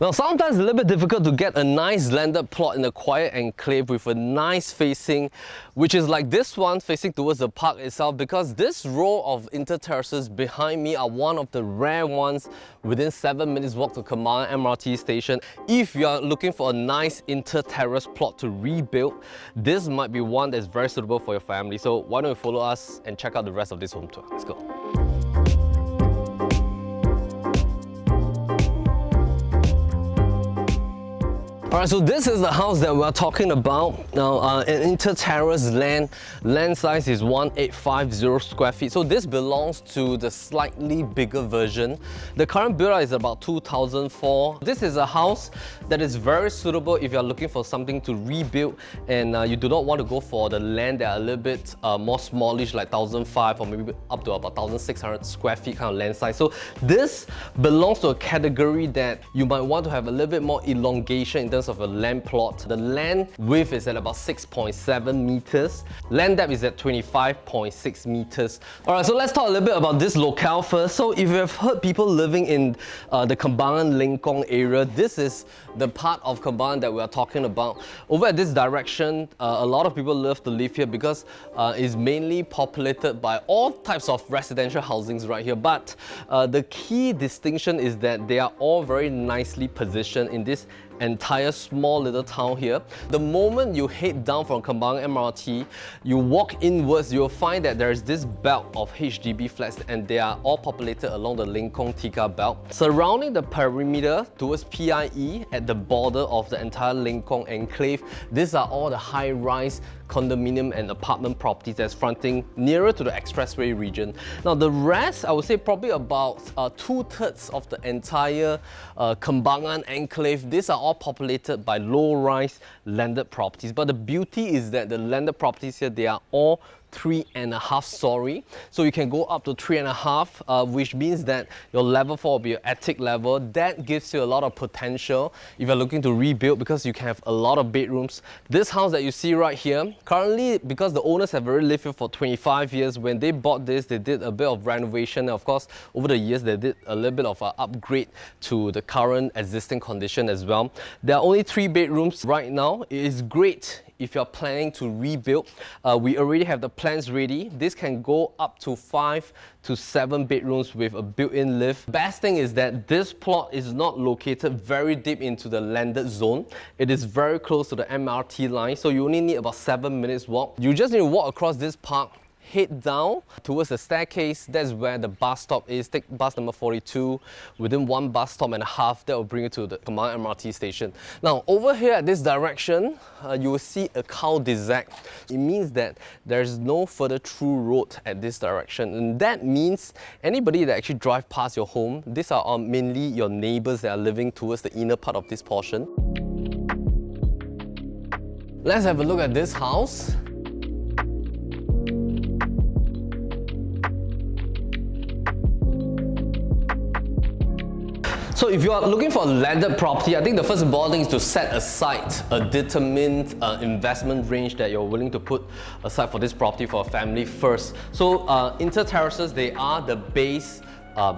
Now, sometimes it's a little bit difficult to get a nice landed plot in a quiet enclave with a nice facing, which is like this one facing towards the park itself, because this row of Inter-Terraces behind me are one of the rare ones within 7 minutes walk to Kembangan MRT Station. If you are looking for a nice Inter-Terrace plot to rebuild, this might be one that's very suitable for your family. So why don't you follow us and check out the rest of this home tour. Let's go. Alright, so this is the house that we're talking about. Now, an Inter-Terrace land size is 1850 square feet. So this belongs to the slightly bigger version. The current build is about 2004. This is a house that is very suitable if you're looking for something to rebuild and you do not want to go for the land that are a little bit more smallish, like 1,500 or maybe up to about 1,600 square feet kind of land size. So this belongs to a category that you might want to have a little bit more elongation in terms of a land plot. The land width is at about 6.7 meters. Land depth is at 25.6 meters. Alright, so let's talk a little bit about this locale first. So if you have heard people living in the Kembangan Lengkong area, this is the part of Kembangan that we are talking about. Over at this direction, a lot of people love to live here because it's mainly populated by all types of residential housings right here. But the key distinction is that they are all very nicely positioned in this entire small little town here. The moment you head down from Kembangan MRT, you walk inwards, you'll find that there's this belt of HDB flats and they are all populated along the Lengkong Tiga belt. Surrounding the perimeter towards PIE at the border of the entire Lengkong enclave, these are all the high-rise condominium and apartment properties that's fronting nearer to the expressway region. Now the rest, I would say probably about 2/3 of the entire Kembangan enclave, these are all populated by low-rise landed properties. But the beauty is that the landed properties here, they are all 3.5 story. So you can go up to 3.5, which means that your level 4 will be your attic level. That gives you a lot of potential if you're looking to rebuild because you can have a lot of bedrooms. This house that you see right here, currently because the owners have already lived here for 25 years, when they bought this, they did a bit of renovation. And of course, over the years, they did a little bit of an upgrade to the current existing condition as well. There are only 3 bedrooms right now. It is great if you're planning to rebuild. We already have the plans ready. This can go up to 5 to 7 bedrooms with a built-in lift. Best thing is that this plot is not located very deep into the landed zone. It is very close to the MRT line, so you only need about 7 minutes walk. You just need to walk across this park, head down towards the staircase. That's where the bus stop is. Take bus number 42. Within 1 bus stop and a half, that will bring you to the Kembangan MRT station. Now, over here at this direction, you will see a cul-de-sac. It means that there's no further through road at this direction. And that means anybody that actually drive past your home, these are mainly your neighbors that are living towards the inner part of this portion. Let's have a look at this house. So if you are looking for a landed property, I think the first important thing is to set aside a determined investment range that you're willing to put aside for this property for a family first. So Inter-Terraces, they are the base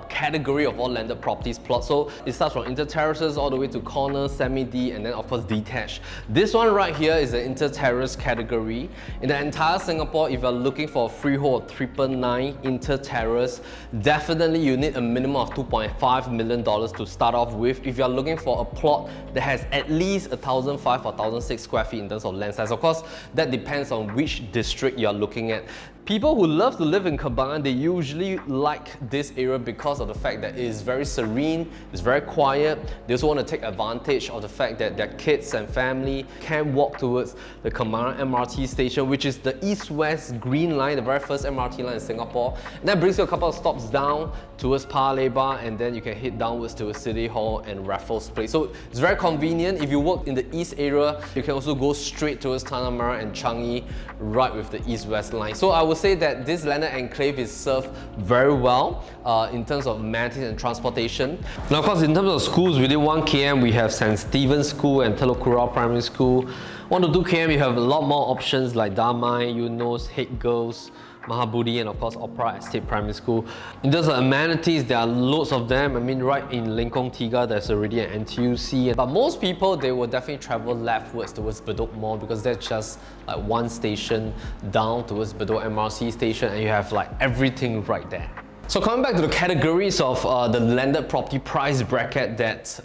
category of all landed properties plots. So it starts from Inter-Terraces all the way to corner, semi-D, and then of course detached. This one right here is the Inter-Terrace category. In the entire Singapore, if you're looking for a freehold 999 Inter-Terrace, definitely you need a minimum of $2.5 million to start off with. If you're looking for a plot that has at least 1,500 or 1,600 square feet in terms of land size, of course that depends on which district you're looking at. People who love to live in Kembangan, they usually like this area because of the fact that it is very serene, it's very quiet. They also want to take advantage of the fact that their kids and family can walk towards the Kembangan MRT station, which is the east-west green line, the very first MRT line in Singapore. And that brings you a couple of stops down towards Paya Lebar, and then you can head downwards to City Hall and Raffles Place. So it's very convenient. If you work in the east area, you can also go straight towards Tanah Merah and Changi right with the east-west line. So I would say that this landed enclave is served very well in terms of amenities and transportation. Now, of course, in terms of schools, within 1 km, we have St. Stephen's School and Telok Kurau Primary School. 1 to 2 km, you have a lot more options like Damai, Eunos, Head Girls, Mahabodhi, and of course Opera Estate Primary School. In terms of amenities, there are loads of them. I mean, right in Lengkong Tiga, there's already an NTUC. But most people, they will definitely travel leftwards towards Bedok Mall because that's just like one station down towards Bedok MRT Station, and you have like everything right there. So coming back to the categories of the landed property price bracket that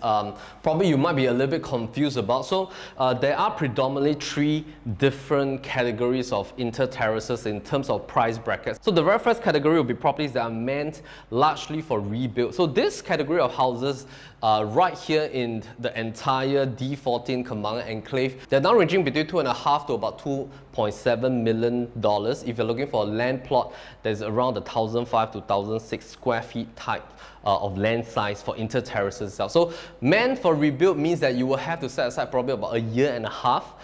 probably you might be a little bit confused about. So there are predominantly three different categories of inter-terraces in terms of price brackets. So the very first category will be properties that are meant largely for rebuild. So this category of houses right here in the entire D14 Kembangan enclave, they're now ranging between $2.5 to about $2.7 million if you're looking for a land plot that's around the 1,005 to 1,006 square feet type of land size for inter-terraces itself. So meant for rebuild means that you will have to set aside probably about a year and a half.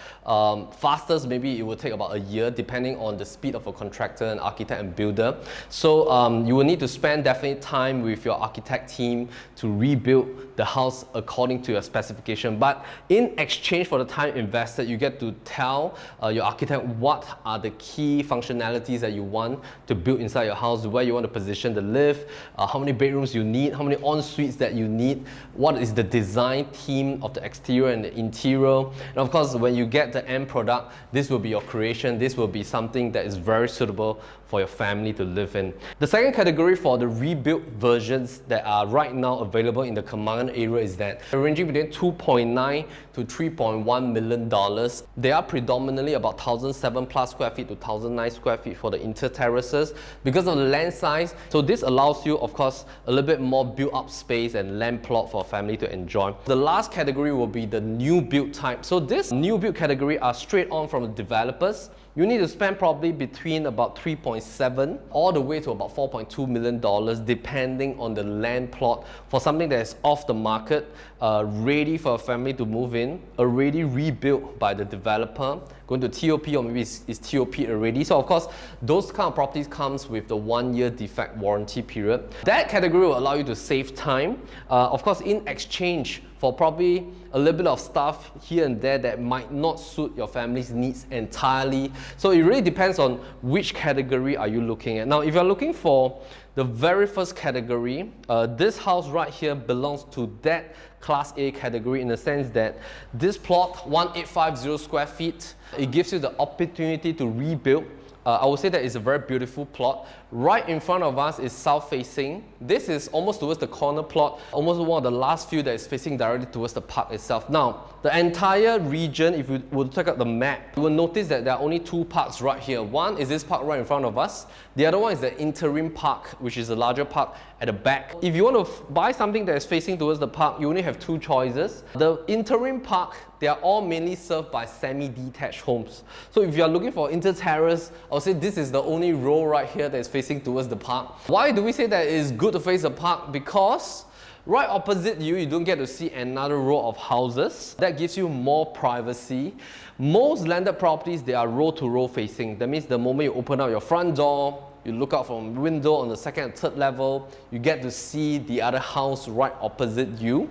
Fastest, maybe it will take about a year depending on the speed of a contractor and architect and builder. So you will need to spend definitely time with your architect team to rebuild the house according to your specification. But in exchange for the time invested, you get to tell your architect what are the key functionalities that you want to build inside your house, where you want to position the lift, how many bedrooms you need, how many en-suites that you need, what is the design theme of the exterior and the interior. And of course, when you get the end product, this will be your creation. This will be something that is very suitable for your family to live in. The second category for the rebuilt versions that are right now available in the Kembangan area is that they're ranging between $2.9 to $3.1 million. They are predominantly about 1,007 plus square feet to 1,009 square feet for the inter-terraces because of the land size. So this allows you, of course, a little bit more built-up space and land plot for a family to enjoy. The last category will be the new build type. So this new build category are straight on from the developers. You need to spend probably between about 3.7 all the way to about $4.2 million depending on the land plot for something that is off the market, ready for a family to move in, already rebuilt by the developer, going to TOP or maybe it's TOP already. So of course, those kind of properties comes with the 1-year defect warranty period. That category will allow you to save time. Of course, in exchange for probably a little bit of stuff here and there that might not suit your family's needs entirely. So it really depends on which category are you looking at. Now, if you're looking for the very first category, this house right here belongs to that Class A category in the sense that this plot, 1850 square feet, it gives you the opportunity to rebuild. I would say that it's a very beautiful plot. Right in front of us is south facing. This is almost towards the corner plot, almost one of the last few that is facing directly towards the park itself. Now, the entire region, if you would check out the map, you will notice that there are only two parks right here. One is this park right in front of us. The other one is the Interim Park, which is a larger park at the back. If you want to buy something that is facing towards the park, you only have two choices. The Interim Park, they are all mainly served by semi-detached homes. So if you are looking for inter-terrace, I would say this is the only row right here that is facing towards the park. Why do we say that it is good to face the park? Because right opposite you, you don't get to see another row of houses. That gives you more privacy. Most landed properties, they are row to row facing. That means the moment you open up your front door, you look out from a window on the second and third level, you get to see the other house right opposite you.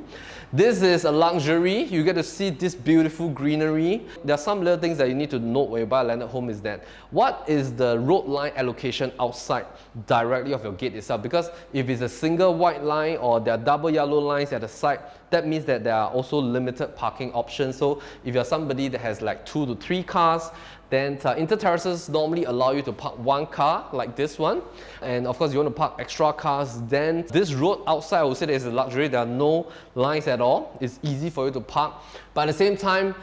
This is a luxury. You get to see this beautiful greenery. There are some little things that you need to note when you buy a landed home is that what is the road line allocation outside directly of your gate itself? Because if it's a single white line or there are double yellow lines at the side, that means that there are also limited parking options. So if you're somebody that has like 2 to 3 cars, then inter-terraces normally allow you to park 1 car like this one. And of course, you want to park extra cars, then this road outside, I would say that is a luxury. There are no lines at all. It's easy for you to park. But at the same time,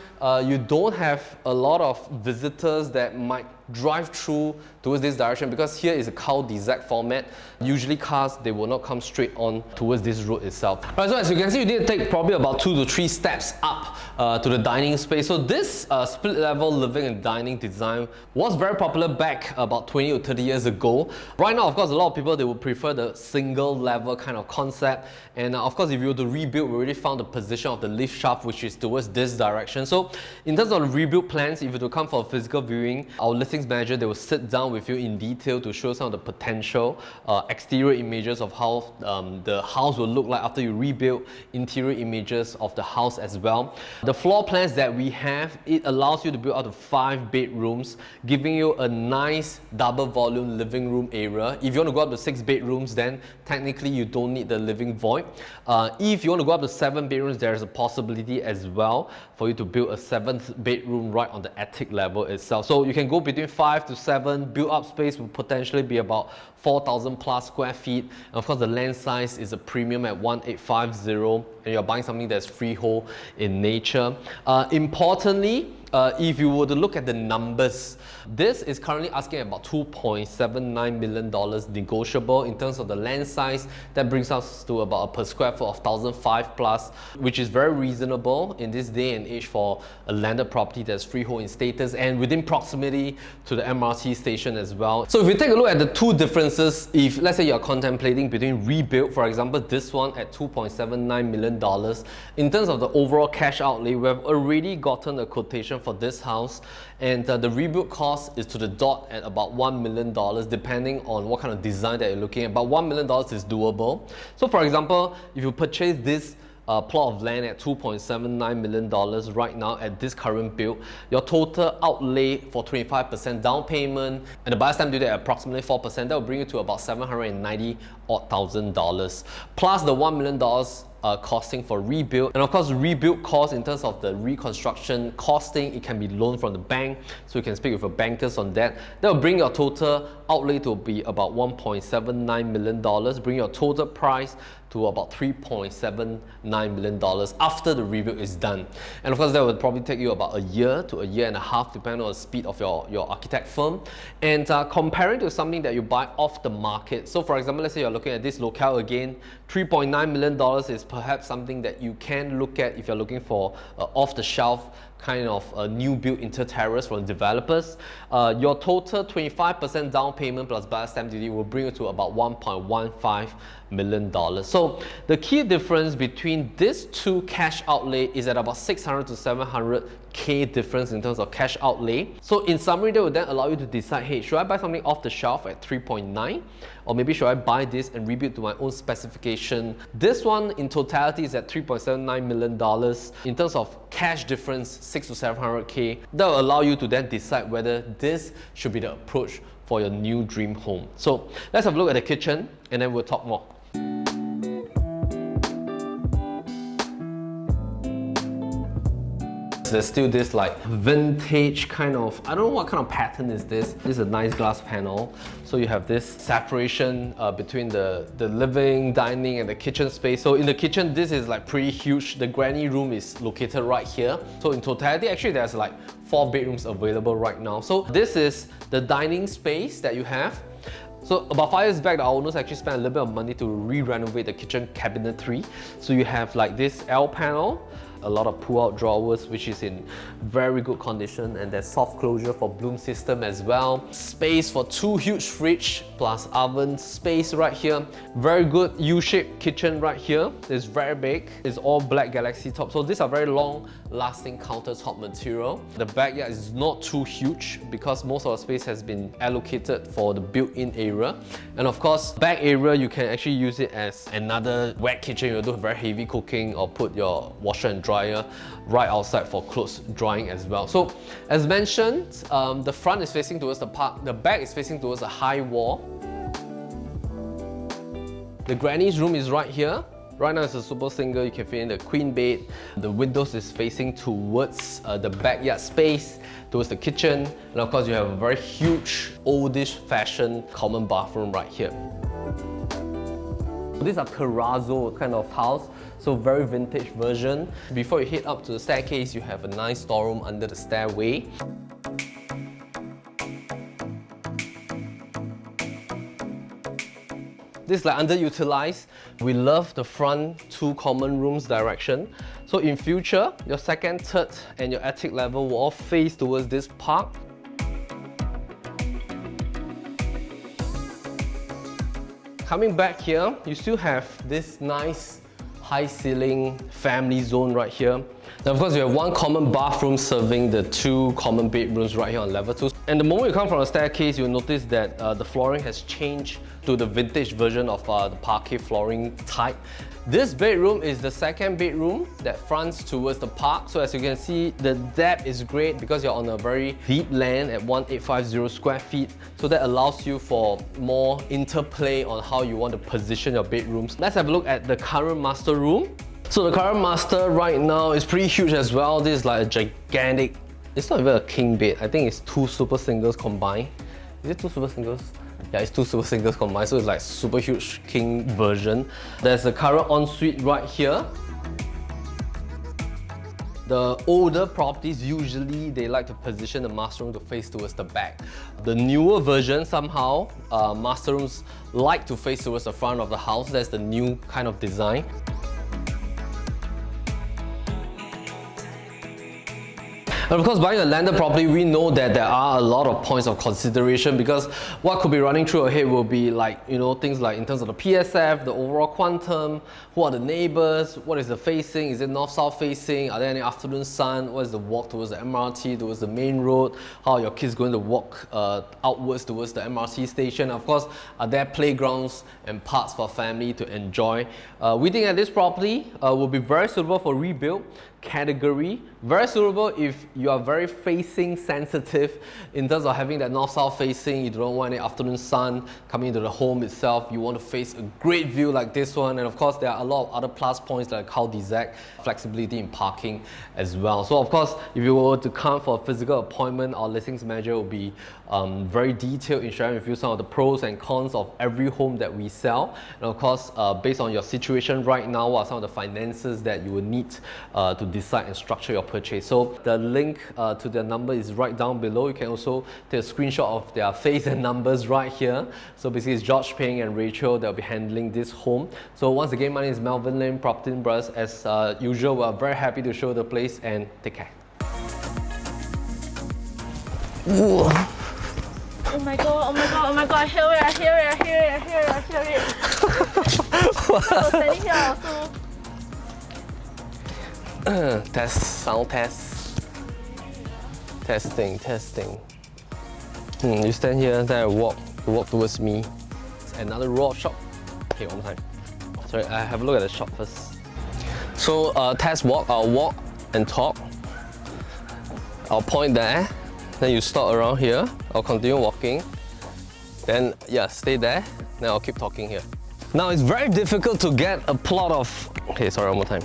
you don't have a lot of visitors that might drive through towards this direction because here is a cul-de-sac format. Usually cars, they will not come straight on towards this road itself. Right, so as you can see, you need to take probably about 2 to 3 steps up to the dining space. So this split level living and dining design was very popular back about 20 or 30 years ago. Right now, of course, a lot of people, they would prefer the single level kind of concept. And of course, if you were to rebuild, we already found the position of the lift shaft, which is towards this direction. So in terms of the rebuild plans, if you were to come for a physical viewing, our listing listings manager, they will sit down with you in detail to show some of the potential exterior images of how the house will look like after you rebuild, interior images of the house as well. The floor plans that we have, it allows you to build out of 5 bedrooms, giving you a nice double volume living room area. If you want to go up to 6 bedrooms, then technically you don't need the living void. If you want to go up to 7 bedrooms, there's a possibility as well for you to build a 7th bedroom right on the attic level itself. So you can go between 5 to 7. Build up space will potentially be about 4,000 plus square feet. And of course, the land size is a premium at 1850, and you're buying something that's freehold in nature. Importantly, if you were to look at the numbers, this is currently asking about $2.79 million negotiable. In terms of the land size, that brings us to about a per square foot of 1,005 plus, which is very reasonable in this day and age for a landed property that's freehold in status and within proximity to the MRT station as well. So if you take a look at the two differences, if let's say you're contemplating between rebuild, for example, this one at $2.79 million, in terms of the overall cash outlay, we have already gotten a quotation for this house, and the rebuild cost is to the dot at about $1 million, depending on what kind of design that you're looking at. But $1 million is doable. So for example, if you purchase this plot of land at $2.79 million right now at this current build, your total outlay for 25% down payment and the buyer stamp duty at approximately 4%, that will bring you to about $790,000 plus the $1 million costing for rebuild. And of course, rebuild cost in terms of the reconstruction costing, it can be loaned from the bank, so you can speak with your bankers on that. That will bring your total outlay to be about $1.79 million, bring your total price to about $3.79 million after the rebuild is done. And of course, that will probably take you about a year to a year and a half, depending on the speed of your architect firm. And comparing to something that you buy off the market, so for example, let's say you're looking at this locale again, $3.9 million is perhaps something that you can look at if you're looking for off-the-shelf kind of a new built Inter-Terrace from developers. Your total 25% down payment plus buyer stamp duty will bring you to about $1.15 million. So the key difference between these two cash outlay is at about 600 to 700K difference in terms of cash outlay. So in summary, that will then allow you to decide, hey, should I buy something off the shelf at 3.9? Or maybe should I buy this and rebuild to my own specification? This one in totality is at $3.79 million. In terms of cash difference, 6 to 700K, that will allow you to then decide whether this should be the approach for your new dream home. So let's have a look at the kitchen and then we'll talk more. There's still this like vintage kind of, I don't know what kind of pattern is this. This is a nice glass panel. So you have this separation between the living, dining and the kitchen space. So in the kitchen, this is like pretty huge. The granny room is located right here. So in totality, actually there's like 4 bedrooms available right now. So this is the dining space that you have. So about 5 years back, the owners actually spent a little bit of money to re-renovate the kitchen cabinetry. So you have like this L panel, a lot of pull-out drawers, which is in very good condition, and there's soft closure for bloom system as well. Space for 2 huge fridge plus oven space right here. Very good U-shaped kitchen right here. It's very big. It's all black galaxy top. So these are very long-lasting countertop material. The backyard is not too huge because most of the space has been allocated for the built-in area. And of course, back area, you can actually use it as another wet kitchen. You'll do very heavy cooking or put your washer and dryer right outside for clothes drying as well. So as mentioned, the front is facing towards the park, the back is facing towards a high wall. The granny's room is right here. Right now it's a super single, you can fit in the queen bed. The windows is facing towards the backyard space, towards the kitchen. And of course you have a very huge, oldish fashion common bathroom right here. These are terrazzo kind of house, so very vintage version. Before you head up to the staircase, you have a nice storeroom under the stairway. This is like underutilized. We love the front 2 common rooms direction. So in future, your second, third and your attic level will all face towards this park. Coming back here, you still have this nice high ceiling family zone right here. Now, of course, we have one common bathroom serving the 2 common bedrooms right here on level 2. And the moment you come from the staircase, you'll notice that the flooring has changed to the vintage version of the parquet flooring type. This bedroom is the 2nd bedroom that fronts towards the park. So as you can see, the depth is great because you're on a very deep land at 1850 square feet. So that allows you for more interplay on how you want to position your bedrooms. Let's have a look at the current master room. So the current master right now is pretty huge as well. This is like a gigantic, it's not even a king bed. I think it's 2 super singles combined. Is it 2 super singles? Yeah, it's 2 super singles combined, so it's like super huge king version. There's the current ensuite right here. The older properties, usually they like to position the master room to face towards the back. The newer version, somehow, master rooms like to face towards the front of the house. That's the new kind of design. And of course, buying a landed property, we know that there are a lot of points of consideration because what could be running through your head will be like, you know, things like in terms of the PSF, the overall quantum, who are the neighbors, what is the facing, is it north-south facing, are there any afternoon sun, what is the walk towards the MRT, towards the main road, how are your kids going to walk outwards towards the MRT station, of course, are there playgrounds and parks for family to enjoy. We think that this property will be very suitable for rebuild category, very suitable if you are very facing sensitive in terms of having that north-south facing, you don't want any afternoon sun coming into the home itself, you want to face a great view like this one, and of course there are a lot of other plus points like cul-de-sac, flexibility in parking as well. So of course, if you were to come for a physical appointment, our listings manager will be very detailed in sharing with you some of the pros and cons of every home that we sell, and of course based on your situation right now, what are some of the finances that you will need to decide and structure your purchase. So the link to their number is right down below. You can also take a screenshot of their face and numbers right here. So basically it's George Peng and Rachel that will be handling this home. So once again, my name is Melvin Lim, PropertyLimBrothers. As usual, we're very happy to show the place, and take care. Oh my god, oh my god, oh my god, I hear it, I hear it, I hear it, I hear it, I hear it. I was standing here also. Test, sound test. Testing, testing. You stand here, then I walk towards me. Another row of shop. Okay, one more time. Sorry, I have a look at the shop first. So test walk, I'll walk and talk. I'll point there. Then you stop around here. I'll continue walking. Then yeah, stay there. Then I'll keep talking here. Now it's very difficult to get a plot of, okay, sorry, one more time.